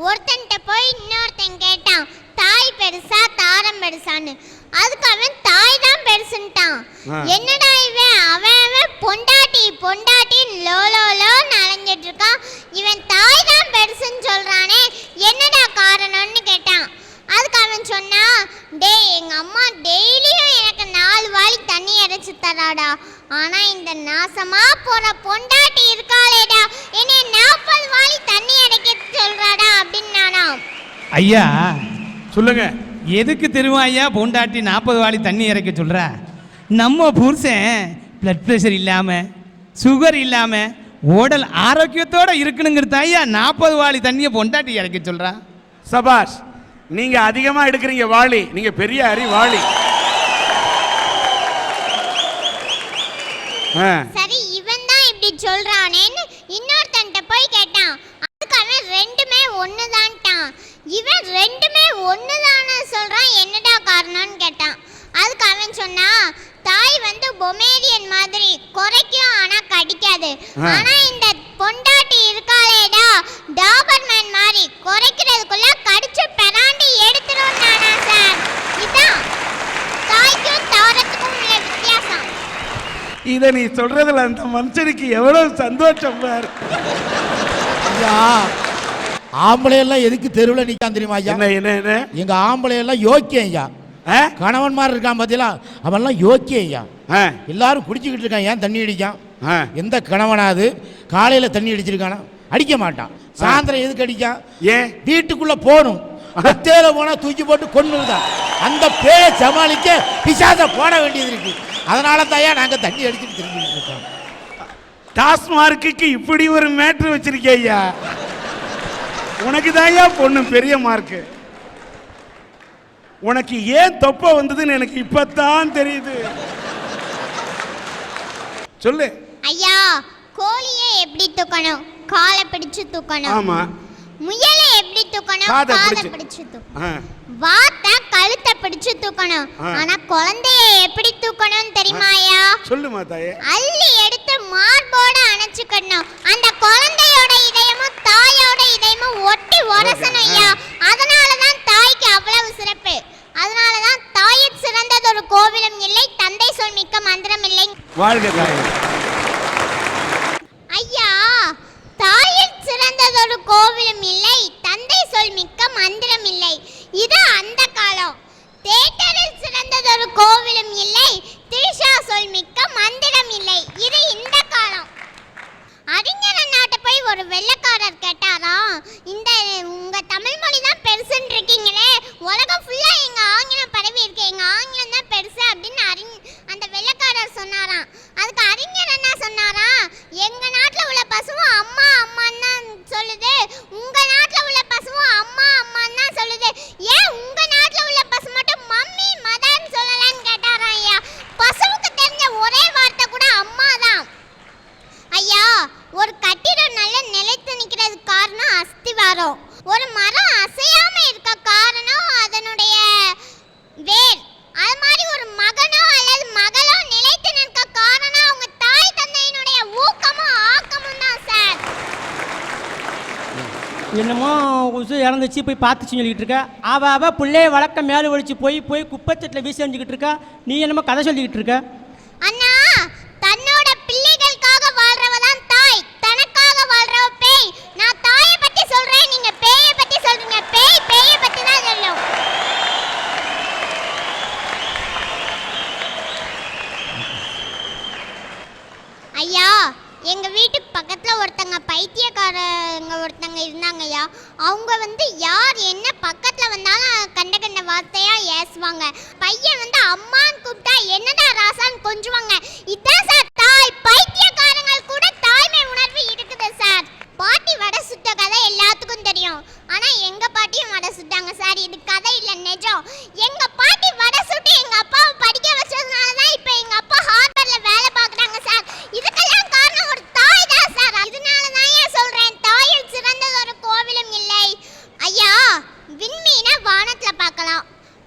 ஒருத்தன்ட்ட போய் இன்னொருத்தன் கேட்டான், தாய் பெருசா தாரம் பெருசான்னு. அதுக்கு அவன் தாய் தான் பெருசுன்ட்டான். என்னடா இவன் அவன் பொண்டாட்டி பொண்டாட்டி லோ லோ லோ நலஞ்சிட்டு இருக்கான், இவன் தாய் தான் பெருசுன்னு சொல்றானே, என்னடா காரணம்னு கேட்டான். அதுக்கு அவன் சொன்னா, டே எங்க அம்மா டெய்லியும் எனக்கு 4 வாளி தண்ணி இறைச்சி தராடா, ஆனா இந்த நாசமா போற பொண்டாட்டி இருக்காளேடா என்னை 40 வாளி தண்ணி இறைக்க சொல்றாடா அப்படின்னு நானா. ஐயா சொல்லுங்க. எதுக்கு தெரியுமா ஐயா பொண்டாட்டி 40 வாளி தண்ணி இறைக்க சொல்ற? நம்ம புருஷன் பிளட் ப்ரெஷர் இல்லாமல் சுகர் இல்லாமல் உடல் ஆரோக்கியத்தோடு இருக்கணுங்கிறது ஐயா 40 வாளி தண்ணியை பொண்டாட்டி இறைக்க சொல்கிறா. சபாஷ், நீங்க அதிகமா எடுக்கிறீங்க வாளி, நீங்க பெரிய அறிவாளி. சரி, இவன் தான் இப்படி சொல்றானேன்னு இன்னொருத்தன்ட்ட போய் கேட்டான். அதுக்கு அவன் ரெண்டுமே ஒண்ணுதான்ட்டான். இவன் ரெண்டுமே ஒண்ணுதான்னு சொல்றான், என்னடா காரணம்னு கேட்டான். அதுக்கு அவன் சொன்னா, தாய் வந்து பொமேரியன் மாதிரி குறைக்கும் ஆனா கடிக்காது, ஆனா இந்த பொண்டாட்டி இருக்காளேடா டாபர்மேன் மாதிரி குறைக்கிறதுக்குள்ள கடிச்சு பெராண்டி எடுத்துரும் நானா சார். இதான் தாய்க்கும் தாரத்துக்கும் உள்ள வித்தியாசம். இதை நீ சொல்றதுல அந்த மனுஷனுக்கு எவ்வளவு சந்தோஷம் பாரு. ஆம்பளை எல்லாம் எதுக்கு தெருவில் நிற்கான் தெரியுமா ஐயா? என்ன எங்க ஆம்பளை எல்லாம் யோக்கியம் ஐயா. கணவன் மாதிரி இருக்கான் பார்த்தீங்களா, அவன்லாம் யோக்கியம் ஐயா. எல்லாரும் குடிச்சுக்கிட்டு இருக்கான், ஏன் தண்ணி அடிக்கான்? எந்த கணவனாவது காலையில் தண்ணி அடிச்சிருக்கானா? அடிக்க மாட்டான். சாயந்தரம் எதுக்கு அடிக்கான்? ஏன்? வீட்டுக்குள்ள போகணும், தேல போனா தூக்கி போட்டு கொன்னுதான். அந்த பேரை சமாளிக்க பிசாச போட வேண்டியது இருக்கு. அதனால தாயா நாங்க தண்ணி அடிச்சுட்டு திரும்பிட்டு இருக்கோம். டாஸ்மார்க்கு இப்படி ஒரு மேட்ரு வச்சிருக்கே ஐயா. உனக்கு தாயா பொண்ணு பெரிய மார்க்கு. உனக்கு ஏன் தொப்பை வந்ததுன்னு எனக்கு இப்பதான் தெரியுது. சொல்லு ஐயா. கோழியை எப்படி தூக்கணும்? காலை பிடிச்சு தூக்கணும். ஆமா. முயலை எப்படி தூக்கணும்? காதை பிடிச்சு தூக்கணும். வாத்தை கழுத்தை பிடிச்சு தூக்கணும். ஆனா குழந்தையை எப்படி தூக்கணும் தெரியுமா ஐயா? சொல்லுமா தாயே. அள்ளி எடுத்து மார்போட அணைச்சுக்கணும். அந்த குழந்தையோட இதயமும் தாயோட இதயமும் ஒட்டி உரசணும் ஐயா. அதனாலதான் தாய்க்கு அவ்வளவு சிறப்பு. அதனாலதான் தாயிற் சிறந்ததொரு கோவிலும் இல்லை, தந்தை சொல் மிக்க மந்திரம் இல்லை. வாழ்க தாயே. ஐயா, தாயிற் சிறந்ததொரு கோவிலும் இல்லை, தந்தை சொல் மிக்க மந்திரம் இல்லை. இது அந்த காலம். தேட்டரில் சிறந்ததொரு கோவிலும் இல்லை, திரிஷா சொல் மிக்க மந்திரம் இல்லை. இது இந்த காலம். அறிஞர் நாட்டை போய் ஒரு வெள்ளைக்காரர் கேட்டாராம், இந்த உங்க தமிழ் மொழி தான் பெருசுன்னு இருக்கீங்களே, உலகம் ஃபுல்லா எங்க ஆங்கிலம் பரவி இருக்கு, எங்க ஆங்கிலம் தான் பெருசு அப்படின்னு அந்த வெள்ளைக்காரர் சொன்னாராம். அதுக்கு அறிஞர் என்ன சொன்னாராம், எங்க நாட்டுல உள்ள பசுவும் அம்மா அம்மான்னு தான் சொல்லுது, உங்க நாட்டுல உள்ள பசுவும் அம்மா அம்மான்னு தான் சொல்லுது, ஏன் உங்க நாட்டுல உள்ள பசு மட்டும் மம்மி மதர்ன்னு சொல்லலன்னு கேட்டாராம் ஐயா. பசுவுக்கு தெரிஞ்ச ஒரே வார்த்தை கூட அம்மா தான் ஐயா. ஒரு கட்டிடம் நல்ல நிலைத்து நிற்கிறதுக்கு காரணம் அஸ்திவாரம். ஒரு மரம் அசையாம இருக்க காரணம் அதனுடைய வேர். அது மாதிரி ஒரு மகனோ அல்லது மகளோ நிலைத்து நிற்க காரணம் அவங்க தாய் தந்தையினுடைய ஊக்கமும் ஆக்கமும் தான் சார். என்னமோ உசு இறந்துச்சு போய் பார்த்துச்சு சொல்லிக்கிட்டு இருக்கா. அவ பிள்ளைய வளர்க்க மேலே ஒழிச்சு போய் குப்பைத்தட்டில் வீசி எறிஞ்சிக்கிட்டு இருக்கா. நீ என்னமோ கதை சொல்லிக்கிட்டு இருக்க. அண்ணா, தன்னோட பிள்ளைகளுக்காக வாழ்றவ தான் தாய், தனக்காக வாழ்றவ பேய். நான் தாயை பத்தி சொல்றேன், நீங்க பேயை பத்தி சொல்றீங்க. பேயை பத்தி தான் சொல்லும். ஐயா, எங்க வீட்டுக்கு பக்கத்துல ஒருத்தங்க பைத்தியக்காரங்க ஒருத்தங்க இருந்தாங்க ஐயா. அவங்க வந்து யார் என்ன பக்கத்துல வந்தாலும் கண்ட வார்த்தையா ஏசுவாங்க. பையன் வந்து அம்மான்னு கூப்பிட்டா என்னடா ராசான்னு கொஞ்சுவாங்க. இதான் சார் தாய். பைத்தியக்காரங்கள் கூட தாய்மை உணர்வு இருக்குது சார். பாட்டி வடை சுட்ட கதை எல்லாத்துக்கும் தெரியும், ஆனா எங்க பாட்டியும் வடை சுட்டாங்க சார். இது கதை இல்ல, நிஜம். எங்க பாட்டி வடை சுட்டு எங்க அப்பாவை படிக்க வச்சதுனாலதான் இப்ப எங்க அப்பா ஹார்பர்ல வேலை பார்க்கறாங்க சார். இதுக்கெல்லாம் காரணம் ஒரு தாய் தான் சார். இதனாலதான் ஏன் சொல்றேன், தாயில் சிறந்ததொரு கோவிலும் இல்லை. ஐயா, விண்மீனை வானத்துல பார்க்கலாம்,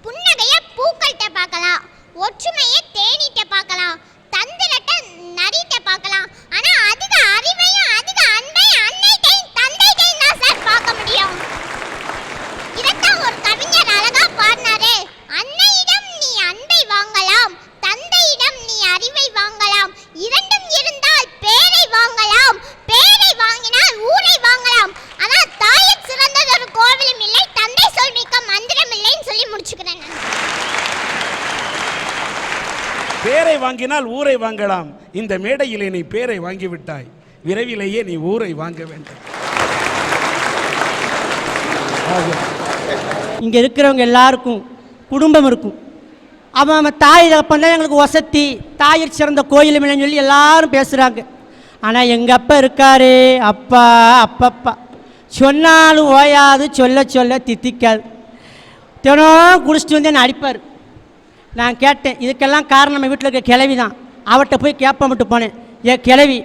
புன்னகைய பூக்கள்கிட்ட பார்க்கலாம், ஒற்றுமையை தேனீட்ட பார்க்கலாம், தந்திரத்தை நரிட்ட பார்க்கலாம், ஆனா அதிக அறிவையும் அதிக அன்பையும் அன்னைட்டையும் தந்தைட்டையும் தான் சார் பார்க்க முடியும். வாங்கினால் ஊரை வாங்கலாம். இந்த மேடையிலே நீ பேரை வாங்கிவிட்டாய், விரைவிலேயே நீ ஊரை வாங்க வேண்டும். இங்கே இருக்கிறவங்க எல்லாருக்கும் குடும்பம் இருக்கும். அவன் தாய் தகப்பன் தான் எங்களுக்கு வசதி, தாயிற் சிறந்த கோயில் இல்லைன்னு சொல்லி எல்லாரும் பேசுகிறாங்க. ஆனால் எங்கள் அப்பா இருக்காரு, அப்பா அப்பப்பா சொன்னாலும் ஓயாது, சொல்ல சொல்ல தித்திக்காது. தினம் குடிச்சிட்டு வந்து என்னை அடிப்பார். நான் கேட்டேன், இதுக்கெல்லாம் காரணம் நம்ம வீட்டில் இருக்க கிளவி தான். அவர்கிட்ட போய் கேட்பமிட்டு போனேன், ஏன் கிளவி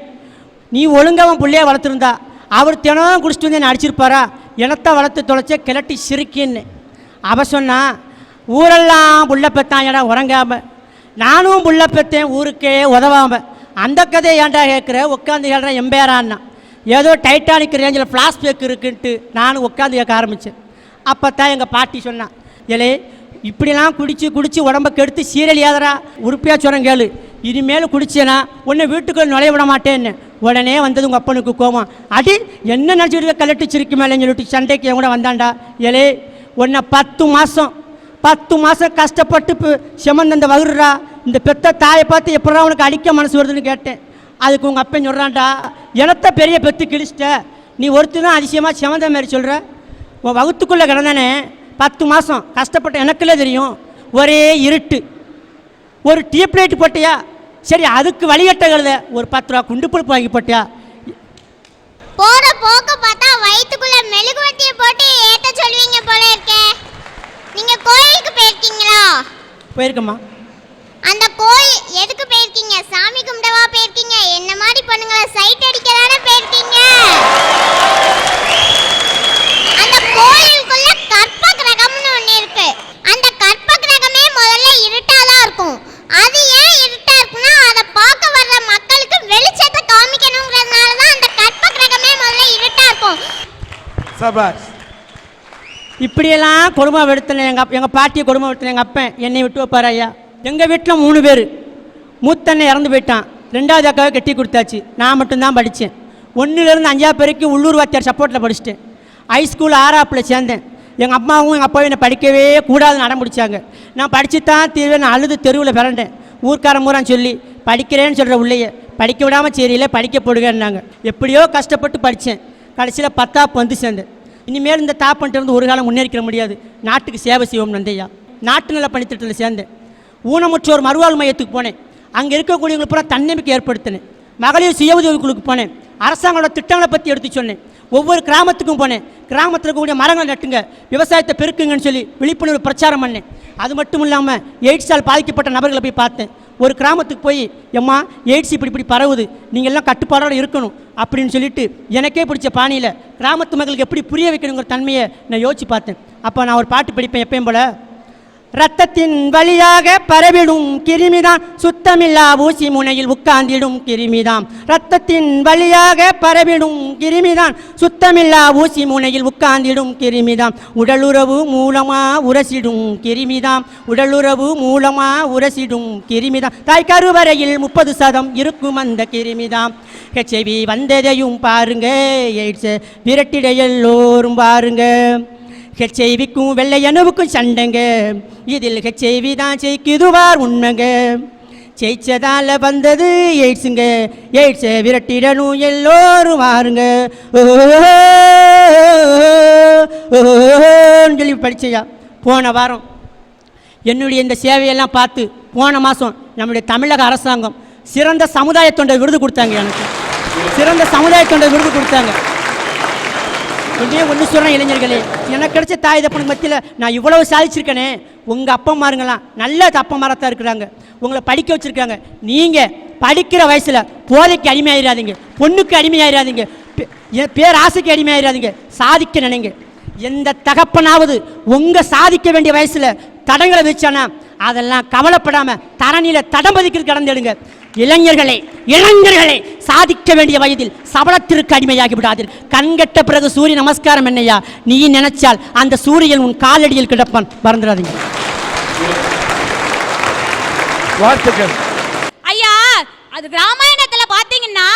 நீ ஒழுங்காக அவன் பிள்ளைய வளர்த்துருந்தா அவர் தினம் குடிச்சிட்டு வந்து என்னை அடிச்சிருப்பாரா? எனத்தை வளர்த்து தொலைச்ச கிளட்டி சிரிக்கின்னு. அவ சொன்னா, ஊரெல்லாம் புள்ள பெத்தான் ஏடா உறங்காம, நானும் புள்ள பெற்றேன் ஊருக்கே உதவாம. அந்த கதையை ஏன்டா கேட்குற, உட்காந்து கேட்குறேன் எம்பேரான்னா. ஏதோ டைட்டானிக் ரேஞ்சில் ஃப்ளாஷ்பேக் இருக்குன்ட்டு நானும் உட்காந்து கேட்க ஆரம்பித்தேன். அப்போ தான் எங்கள் பாட்டி சொன்னான், ஏலே இப்படிலாம் குடிச்சு உடம்ப கெடுத்து சீரழியாதரா, உறுப்பியாக சொல்கிறேன் கேளு, இனிமேல் குடிச்சேனா உன்னை வீட்டுக்குள்ள நுழைய விட மாட்டேன்னு. உடனே வந்தது உங்கள் அப்பனுக்கு கோவம். அடி என்ன நினச்சிட்டு கலட்டுச்சிருக்கு மேலேன்னு சொல்லிட்டு சண்டைக்கு என் கூட வந்தாண்டா. ஏலே உன்னை 10 மாதம் கஷ்டப்பட்டு செமந்த அந்த வகுறா, இந்த பெத்த தாயை பார்த்து எப்படா உனக்கு அடிக்க மனசு வருதுன்னு கேட்டேன். அதுக்கு உங்கள் அப்பன் சொல்கிறான்டா, எனத்த பெரிய பெத்து கிழிச்சிட்ட, நீ ஒருத்தர் தான் அதிசயமாக செமந்த மாதிரி சொல்கிற. உன் வகுத்துக்குள்ளே கிடந்தானே 10 மாதம் கஷ்டப்பட்ட எனக்குள்ளே தெரியும். ஒரே இருட்டு, ஒரு டியூப் லைட் போட்டியா, சரி அதுக்கு வழிகட்ட கழுத ஒரு 10 ரூபா குண்டு பருப்பு வாங்கி போட்டியா. போற போக்க பார்த்தா வயித்துக்குள்ள மெழுகுவர்த்தியை போட்டு ஏத்த சொல்வீங்க போல இருக்கே. நீங்க கோயிலுக்கு போயிருக்கீங்களா? போயிருக்கம்மா. அந்த கோயில் எதுக்கு போயிருக்கீங்க? சாமி கும்பிடவா போயிருக்கீங்க? என்ன மாதிரி பொண்ணுங்களை சைட் அடிக்க தானே போயிருக்கீங்க? அந்த கோயிலுக்குள்ள கற்ப கிரகம்னு ஒண்ணு இருக்கு. அந்த கற்ப கிரகமே முதல்ல இருட்டா தான் இருக்கும். அது ஏன் இருட்டா இருக்குன்னா, அதை பார்க்க வர்ற மக்களுக்கு வெளிச்சத்தை காமிக்கணுங்கிறதுனால தான் அந்த கற்ப கிரகமே முதல்ல இருட்டா இருக்கும். சபாஷ். இப்படியெல்லாம் கொடுமை எடுத்தேன். எங்கள் பாட்டியை கொடுமை எடுத்தேன். எங்கள் அப்பன் என்னை விட்டு வைப்பார் ஐயா. எங்கள் வீட்டில் 3 பேர். மூத்தண்ணன் இறந்து போயிட்டான், 2வது அக்காவை கட்டி கொடுத்தாச்சு. நான் மட்டும்தான் படித்தேன். 1லேருந்து 5ஆவது வரைக்கும் உள்ளூர் வாத்தியார் சப்போர்ட்டில் படிச்சுட்டேன். ஹைஸ்கூல் 6ஆப்பில் சேர்ந்தேன். எங்கள் அம்மாவும் எங்கள் அப்பாவும் என்னை படிக்கவே கூடாதுன்னு அடம் பிடிச்சாங்க. நான் படித்து தான் தீர்வேன், அழுது தெருவில் பிறண்டேன். ஊர்க்காரன் மூறான்னு சொல்லி படிக்கிறேன்னு சொல்கிற உள்ளேயே படிக்க விடாமல் சரியில்லை படிக்க போடுங்கன்னாங்க. எப்படியோ கஷ்டப்பட்டு படித்தேன். கடைசியில் 10ஆப்பு வந்து சேர்ந்தேன். இனிமேல் இந்த தாப்பன்ட்டு இருந்து ஒரு காலம் முன்னேறிக்க முடியாது, நாட்டுக்கு சேவை செய்வோம் நந்தையா. நாட்டு நல பணித்திட்டத்தில் சேர்ந்தேன். ஊனமுற்றோர் மறுவாழ்வு மையத்துக்கு போனேன். அங்கே இருக்கக்கூடியவங்களுக்கு பூரா தன்னம்பிக்கை ஏற்படுத்தினேன். மகளிர் சுய உதவி குழுக்கு போனேன். அரசாங்கோட திட்டங்களை பற்றி எடுத்து சொன்னேன். ஒவ்வொரு கிராமத்துக்கும் போனேன். கிராமத்தில் இருக்கக்கூடிய மரங்கள் நட்டுங்க, விவசாயத்தை பெருக்குங்கன்னு சொல்லி விழிப்புணர்வு பிரச்சாரம் பண்ணேன். அது மட்டும் இல்லாமல் எய்ட்ஸால் பாதிக்கப்பட்ட நபர்களை போய் பார்த்தேன். ஒரு கிராமத்துக்கு போய், எம்மா எய்ட்ஸ் இப்படி பரவுது, நீங்கள் எல்லாம் கட்டுப்பாடோடு இருக்கணும் அப்படின்னு சொல்லிட்டு எனக்கே பிடிச்ச பாணியில் கிராமத்து மக்களுக்கு எப்படி புரிய வைக்கணுங்கிற தன்மையை நான் யோசித்து பார்த்தேன். அப்போ நான் ஒரு பாட்டு படிப்பேன் எப்பயும் போல். ரத்தத்தின் வழியாக பரவிடும் கிருமிதான், சுத்தமில்லா ஊசி முனையில் உட்கார்ந்திடும் கிருமிதான். ரத்தத்தின் வழியாக பரவிடும் கிருமிதான், சுத்தமில்லா ஊசி முனையில் உட்கார்ந்திடும் கிருமிதான். உடலுறவு மூலமா உரசிடும் கிருமிதான், உடலுறவு மூலமா உரசிடும் கிருமிதான். தாய் கருவறையில் 30% இருக்கும் அந்த கிருமிதான். HIV வந்ததையும் பாருங்க, எய்ட்ஸ் விரட்டிட எல்லோரும் பாருங்க. HIV-க்கும் வெள்ளை அணுவுக்கும் சண்டைங்க, இதில் HIV தான் ஜெயிக்குதுவார் உண்மைங்க. ஜெயிச்சதால வந்தது எய்ட்ஸுங்க, எய்ட்ஸை விரட்டிடணும் எல்லோரும் வாருங்க. சொல்லி படிச்சையா. போன வாரம் என்னுடைய இந்த சேவையெல்லாம் பார்த்து போன மாதம் நம்முடைய தமிழக அரசாங்கம் சிறந்த சமுதாய தொண்டை விருது கொடுத்தாங்க. எனக்கு சிறந்த சமுதாய தொண்டை விருது கொடுத்தாங்க. ஒன்று சொல்கிறேன் இளைஞர்களே, எனக்கு கிடைச்ச தாய் தப்பனுக்கு மத்தியில் நான் இவ்வளவு சாதிச்சிருக்கேனே. உங்கள் அப்பா மாருங்களாம் நல்ல அப்பமாரத்தான் இருக்கிறாங்க, உங்களை படிக்க வச்சுருக்காங்க. நீங்கள் படிக்கிற வயசில் போதைக்கு அடிமையாயிடாதீங்க, பொண்ணுக்கு அடிமையாயிடாதீங்க, பேராசைக்கு அடிமையாயிடாதீங்க, சாதிக்க நினைங்க. எந்த தகப்பனாவது உங்கள் சாதிக்க வேண்டிய வயசில் தடங்களை வச்சானா அதெல்லாம் கவலைப்படாமல் தரணியில் தடம்பதிக்கு கடந்துடுங்க. இளைஞர்களே, சாதிக்க வேண்டிய வயதில் சபலத்திற்கு அடிமையாகி விடாதீர்கள். கண்கட்ட பிறகு சூரிய நமஸ்காரம் என்னையா, நீ நினைச்சால் அந்த சூரியன் உன் காலடியில் கிடப்பான், மறந்துடாதீங்க. ஐயா, அது ராமாயணத்துல பாத்தீங்கன்னா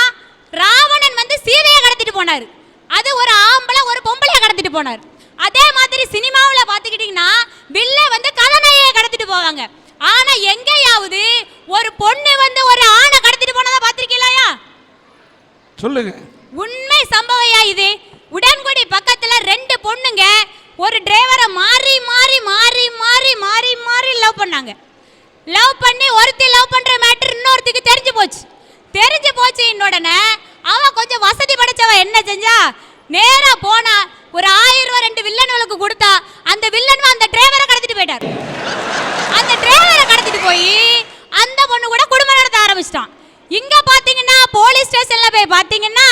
ராவணன் வந்து சீதையை கடத்திட்டு போனாரு. அது ஒரு ஆம்பளை ஒரு பொம்பளைய கடத்திட்டு போனார். அதே மாதிரி சினிமாவில் பார்த்துக்கிட்டீங்கன்னா வில்ல வந்து கதாநாயகியை கடத்திட்டு போவாங்க. ஆனா எங்கேயாவது ஒரு பொண்ணு வந்து ஒரு ஆணை கடத்திட்டு போனதா பாத்திருக்கீங்களா? சொல்லுங்க. உண்மை சம்பவம்யா இது. உடன்குடி பக்கத்துல 2 பொண்ணுங்க ஒரு டிரைவரை மாறி மாறி மாறி மாறி மாறி மாறி லவ் பண்ணாங்க. லவ் பண்ணி ஒருத்தி லவ் பண்ற மேட்டர் இன்னொருத்திக்கு தெரிஞ்சு போச்சு. உடனே அவ கொஞ்சம் வசதி படைச்சவ என்ன செஞ்சா, நேரா போனா ஒரு 1000 ரூபாய் 2 வில்லனுக்கு கொடுத்தா அந்த வில்லன் அந்த டிரைவரை கடத்திட்டு போயிட்டார். அந்த டிரைவரை கடத்திட்டு போய் அந்த பொண்ணு கூட குடும்பம் நடத்த ஆரம்பிச்சிட்டான். இங்க பாத்தீங்கன்னா போலீஸ் ஸ்டேஷன்ல போய் பாத்தீங்கன்னா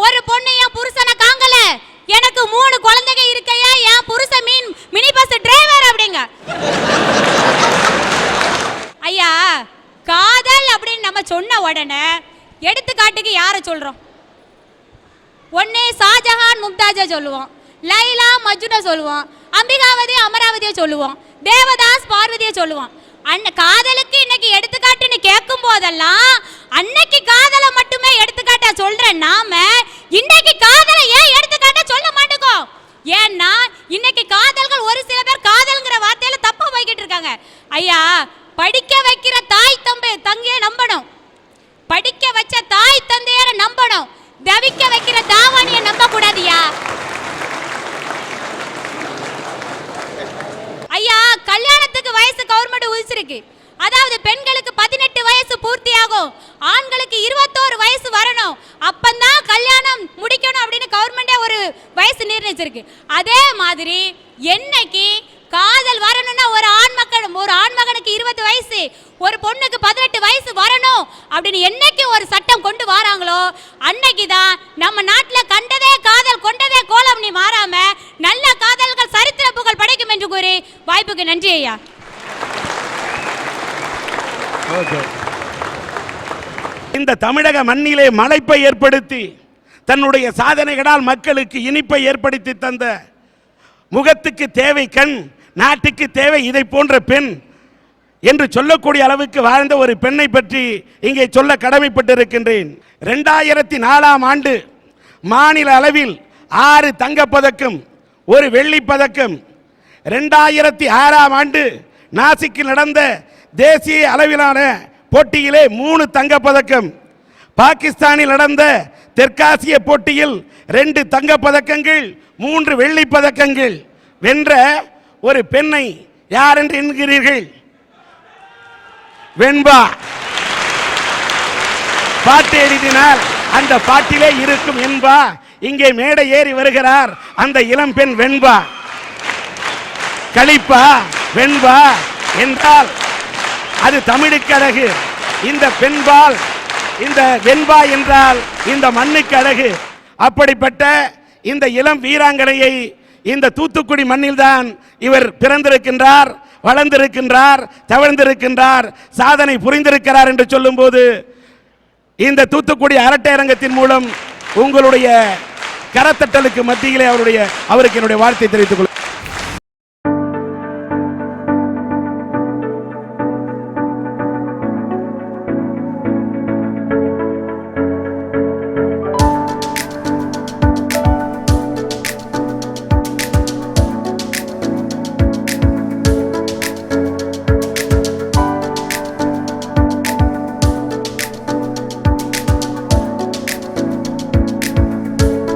ஒரு பொண்ணு என் புருஷனை காங்கல, எனக்கு 3 குழந்தைங்க இருக்கையா, என் புருஷன் மினி பஸ் டிரைவர் அப்படிங்க. ஐயா, காதல் அப்படின்னு நம்ம சொன்ன உடனே எடுத்துக்காட்டுக்கு யாரை சொல்றோம்? ஒன்னே ஷாஜஹான் மும்தாஜை சொல்லுவோம், லைலா மஜ்னுவை சொல்லுவோம், அம்பிகாவதி அமராவதியை சொல்லுவோம், தேவதாஸ் பார்வதியை சொல்லுவோம். காதலுக்கு இன்னைக்கு எடுத்துக்காட்டுன்னு கேட்கும் போதெல்லாம் அன்னைக்கு காதலை மட்டுமே எடுத்துக்காட்டா சொல்ற நாம இன்னைக்கு காதலை ஏன் எடுத்துக்காட்டா சொல்ல மாட்டோம்? ஏன்னா இன்னைக்கு காதல்கள் ஒரு சில பேர் காதல்ங்கிற வார்த்தையில தப்பா போய்கிட்டு இருக்காங்க. ஐயா, படிக்க வைக்கிற தாய் தங்கையை நம்பணும், படிக்க வச்ச தாய் தந்தையர நம்பணும், தவிக்க வைக்கிற தாவானிய நம்ப கூடாதியா. ஐயா, கல்யாணத்துக்கு வயசு கவர்மெண்ட் உதிச்சிருக்கு. அதாவது பெண்களுக்கு 18 வயசு பூர்த்தியாகும், ஆண்களுக்கு 21 வயசு வரணும், அப்பந்தான் கல்யாணம் முடிக்கணும் அப்படின்னு கவர்மெண்டே ஒரு வயசு நிர்ணயிச்சிருக்கு. அதே மாதிரி என்னைக்கு காதல் வரணும்னா ஒரு ஆண்மகனுக்கு 20 வயசு, ஒரு பொண்ணுக்கு 18 வயசு வரணும் அப்படின்னு என்னைக்கு ஒரு சட்டம் கொண்டு வராங்களோ அன்னைக்கு தான் நம்ம நாட்டில் கண்டதே காதல் கொண்டதே கோலம் நீ மாறாம நல்ல காதல்கள் சரித்திர புகழ் படைக்கும் என்று கூறி வாய்ப்புக்கு நன்றி ஐயா. இந்த தமிழக மண்ணிலே மலைப்பை ஏற்படுத்தி தன்னுடைய சாதனைகளால் மக்களுக்கு இனிப்பை ஏற்படுத்தி தந்த முகத்துக்கு தேவை கண், நாட்டுக்கு தேவை இதை போன்ற பெண் என்று சொல்லக்கூடிய அளவுக்கு வாழ்ந்த ஒரு பெண்ணை பற்றி இங்கே சொல்ல கடமைப்பட்டிருக்கின்றேன். 2004ஆம் ஆண்டு மாநில அளவில் 6 தங்கப்பதக்கம் 1 வெள்ளிப்பதக்கம், 2006ஆம் ஆண்டு நாசிக்கில் நடந்த தேசிய அளவிலான போட்டியிலே 3 தங்கப்பதக்கம், பாகிஸ்தானில் நடந்த தெற்காசிய போட்டியில் 2 தங்கப்பதக்கங்கள் 3 வெள்ளிப்பதக்கங்கள் வென்ற ஒரு பெண்ணை யார் என்று என்கிறீர்கள்? வெண்பா. பாட்டு எழுதினால் அந்த பாட்டிலே இருக்கும் என்பா. இங்கே மேடை ஏறி வருகிறார் அந்த இளம் பெண் வெண்பா. களிப்பா வெண்பா என்றால் அது தமிழுக்கு அழகு. இந்த பெண்பால் இந்த வெண்பா என்றால் இந்த மண்ணுக்கு அழகு. அப்படிப்பட்ட இந்த இளம் வீராங்கனையை இந்த தூத்துக்குடி மண்ணில்தான் இவர் பிறந்திருக்கின்றார், வளர்ந்திருக்கின்றார், தவழ்ந்திருக்கின்றார், சாதனை புரிந்திருக்கிறார் என்று சொல்லும்போது இந்த தூத்துக்குடி அரட்டையரங்கத்தின் மூலம் உங்களுடைய கரத்தட்டலுக்கு மத்தியிலே அவருக்கு என்னுடைய வாழ்த்தை தெரிவித்துக் கொள்கிறேன்.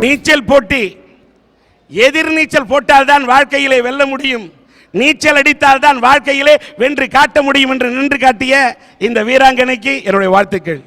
நீச்சல் போட்டி எதிர் நீச்சல் போட்டால் தான் வாழ்க்கையிலே வெல்ல முடியும், நீச்சல் அடித்தால் தான் வாழ்க்கையிலே வென்று காட்ட முடியும் என்று நின்று காட்டிய இந்த வீராங்கனைக்கு என்னுடைய வாழ்த்துக்கள்.